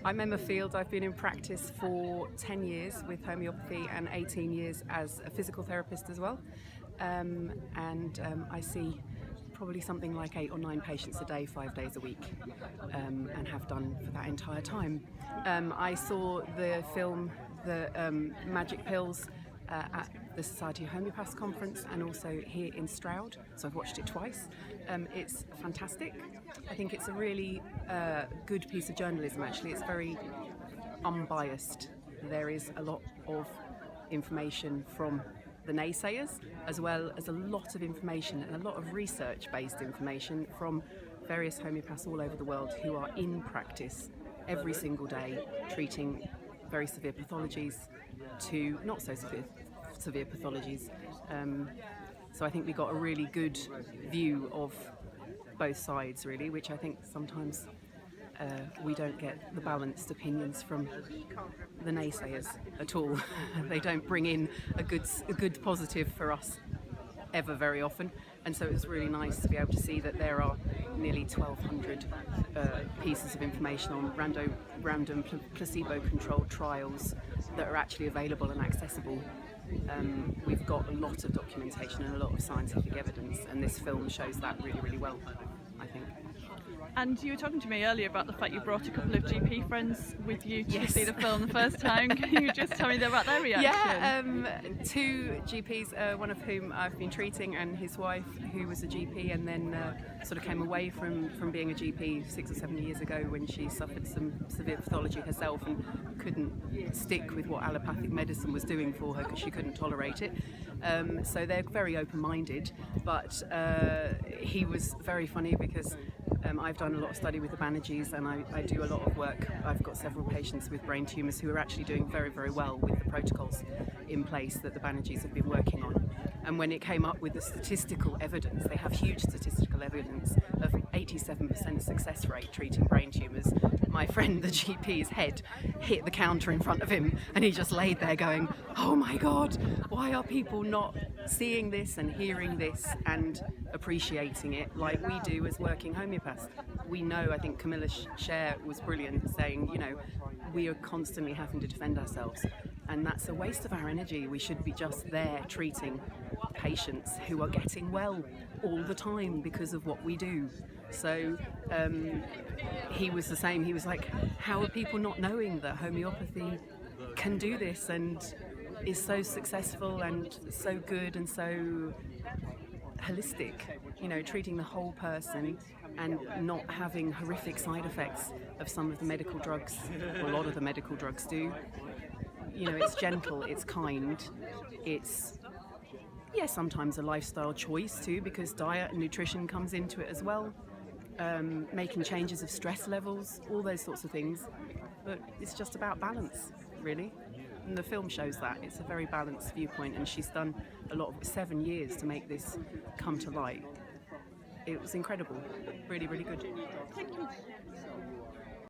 I'm Emma Field. I've been in practice for 10 years with homeopathy and 18 years as a physical therapist as well. I see probably something like 8 or 9 patients a day, 5 days a week, and have done for that entire time. I saw the film, The Magic Pills, at the Society of Homeopaths conference and also here in Stroud, so I've watched it twice. It's fantastic. I think it's a really good piece of journalism actually. It's very unbiased. There is a lot of information from the naysayers, as well as a lot of information and a lot of research-based information from various homeopaths all over the world who are in practice every single day treating very severe pathologies to not so severe pathologies. So I think we got a really good view of both sides really, which I think sometimes we don't get the balanced opinions from the naysayers at all. They don't bring in a good positive for us ever very often, and so it was really nice to be able to see that there are nearly 1,200 pieces of information on random placebo-controlled trials that are actually available and accessible. We've got a lot of documentation and a lot of scientific evidence, and this film shows that really, really well, I think. And you were talking to me earlier about the fact you brought a couple of GP friends with you to Yes. see the film the first time. Can you just tell me about their reaction? Yeah, 2 GPs, one of whom I've been treating, and his wife, who was a GP and then sort of came away from being a GP 6 or 7 years ago when she suffered some severe pathology herself and couldn't stick with what allopathic medicine was doing for her because she couldn't tolerate it. So they're very open-minded, but he was very funny because I've done a lot of study with the Banerjees, and I do a lot of work. I've got several patients with brain tumours who are actually doing very, very well with the protocols in place that the Banerjees have been working on. And when it came up with the statistical evidence, they have huge statistical evidence of 87% success rate treating brain tumours. My friend, the GP's head hit the counter in front of him, and he just laid there going, "Oh my God, why are people not seeing this and hearing this and appreciating it like we do as working homeopaths?" We know, I think Camilla Scher was brilliant, saying, you know, we are constantly having to defend ourselves, and that's a waste of our energy. We should be just there treating patients who are getting well all the time because of what we do. So he was the same. He was like, how are people not knowing that homeopathy can do this and is so successful and so good and so holistic, you know, treating the whole person and not having horrific side effects of some of the medical drugs, or a lot of the medical drugs do. You know, it's gentle, it's kind, it's, yeah, sometimes a lifestyle choice too, because diet and nutrition comes into it as well. Making changes of stress levels, all those sorts of things. But it's just about balance, really. And the film shows that. It's a very balanced viewpoint, and she's done a lot of 7 years to make this come to light. It was incredible. Really, really good. Thank you.